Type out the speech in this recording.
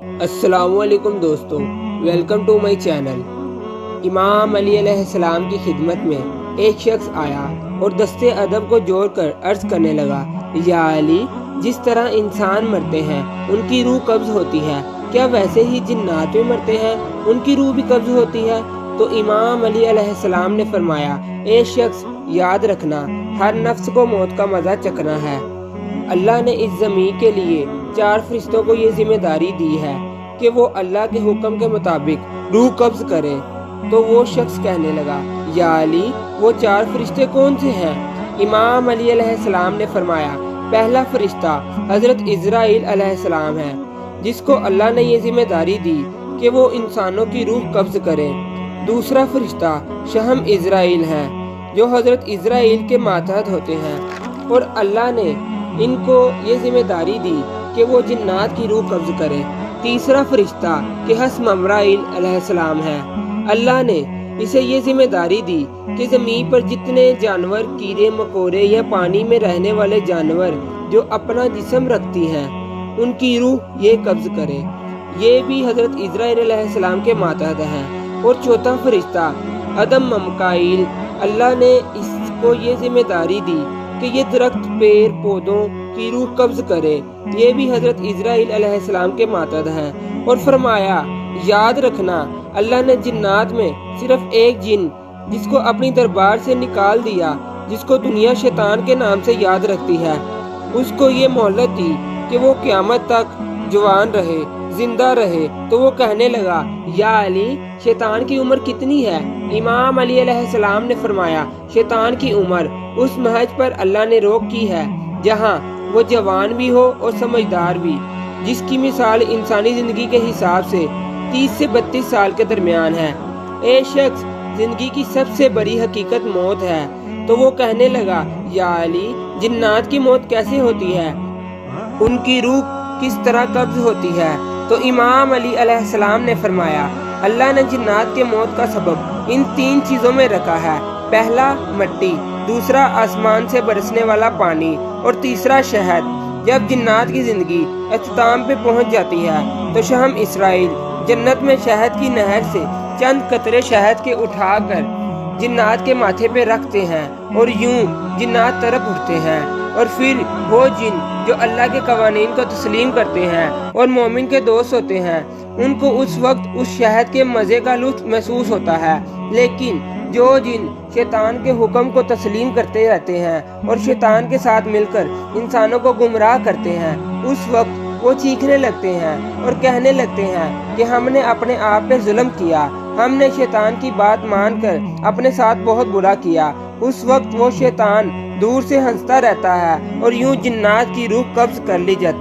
अस्सलाम वालेकुम दोस्तों, वेलकम टू माई चैनल। इमाम अली अलैहिस्सलाम की खिदमत में एक शख्स आया और दस्ते अदब को जोड़कर अर्ज करने लगा, या अली, जिस तरह इंसान मरते हैं उनकी रूह कब्ज होती है, क्या वैसे ही जिन्नात भी मरते हैं, उनकी रूह भी कब्ज होती है? तो इमाम अली अलैहिस्सलाम ने फरमाया, ए शख्स, याद रखना, हर नफ्स को मौत का मजा चखना है। अल्लाह ने इस ज़मीन के लिए 4 फरिश्तों को ये जिम्मेदारी दी है कि वो अल्लाह के हुक्म के मुताबिक रूह कब्ज करे। तो वो शख्स कहने लगा, या अली, वो 4 फरिश्ते कौन से हैं? इमाम अली अलैहिस्सलाम ने फरमाया, पहला फरिश्ता हजरत इजराइल अलैहिस्सलाम है, जिसको अल्लाह ने ये जिम्मेदारी दी कि वो इंसानों की रूह कब्ज करे। दूसरा फरिश्ता शहम इजराइल है, जो हजरत इजराइल के मातहत होते हैं, और अल्लाह ने इनको ये जिम्मेदारी दी कि वो जिन्नात की रूह कब्ज करे। तीसरा फरिश्ता केहस ममराइल अलैहिस्सलाम है। अल्लाह ने इसे ये जिम्मेदारी दी कि ज़मीन पर जितने जानवर, कीड़े मकोड़े या पानी में रहने वाले जानवर जो अपना जिस्म रखती हैं, उनकी रूह ये कब्ज करे। ये भी हजरत इजराइल अलैहिस्सलाम के मातहत है। और चौथा फरिश्ता अदम ममकाइल, अल्लाह ने इसको ये जिम्मेदारी दी कि ये दरख्त, पेड़ पौधों की रूह कब्ज करे। ये भी हजरत इजराइल अलैहिस्सलाम के मातहत हैं। और फरमाया, याद रखना, अल्लाह ने जिन्नात में सिर्फ एक जिन, जिसको अपनी दरबार से निकाल दिया, जिसको दुनिया शैतान के नाम से याद रखती है, उसको ये मोहलत दी कि वो क़यामत तक जवान रहे, जिंदा रहे। तो वो कहने लगा, या अली, शैतान की उम्र कितनी है? इमाम अली अलैहिस्सलाम ने फरमाया, शैतान की उम्र उस महज पर अल्लाह ने रोक की है जहाँ वो जवान भी हो और समझदार भी, जिसकी मिसाल इंसानी जिंदगी के हिसाब से 30 से 32 साल के दरमियान है। ए शख्स, जिंदगी की सबसे बड़ी हकीकत मौत है। तो वो कहने लगा, या अली, जिन्नात की मौत कैसे होती है, उनकी रूह किस तरह कब्ज होती है? तो इमाम अली अलैहिस्सलाम ने फरमाया, अल्लाह ने जिन्नात के मौत का सबब इन 3 चीज़ों में रखा है। पहला मिट्टी, दूसरा आसमान से बरसने वाला पानी, और तीसरा शहद। जब जिन्नात की जिंदगी अख्ताम पे पहुंच जाती है तो शहम इस्राइल जन्नत में शहद की नहर से चंद कतरे शहद के उठाकर जिन्नात के माथे पे रखते हैं, और यूं जिन्नात तरफ उठते हैं। और फिर वो जिन जो अल्लाह के कवानीन को तस्लीम करते हैं और मोमिन के दोस्त होते हैं, उनको उस वक्त उस शहद के मज़े का लुत्फ महसूस होता है। लेकिन जो जिन शैतान के हुक्म को तस्लीम करते रहते हैं और शैतान के साथ मिलकर इंसानों को गुमराह करते हैं, उस वक्त वो चीखने लगते हैं और कहने लगते हैं कि हमने अपने आप पे जुल्म किया, हमने शैतान की बात मानकर अपने साथ बहुत बुरा किया। उस वक्त वो शैतान दूर से हंसता रहता है और यूं जिन्नात की रूह कब्ज कर ली जाती।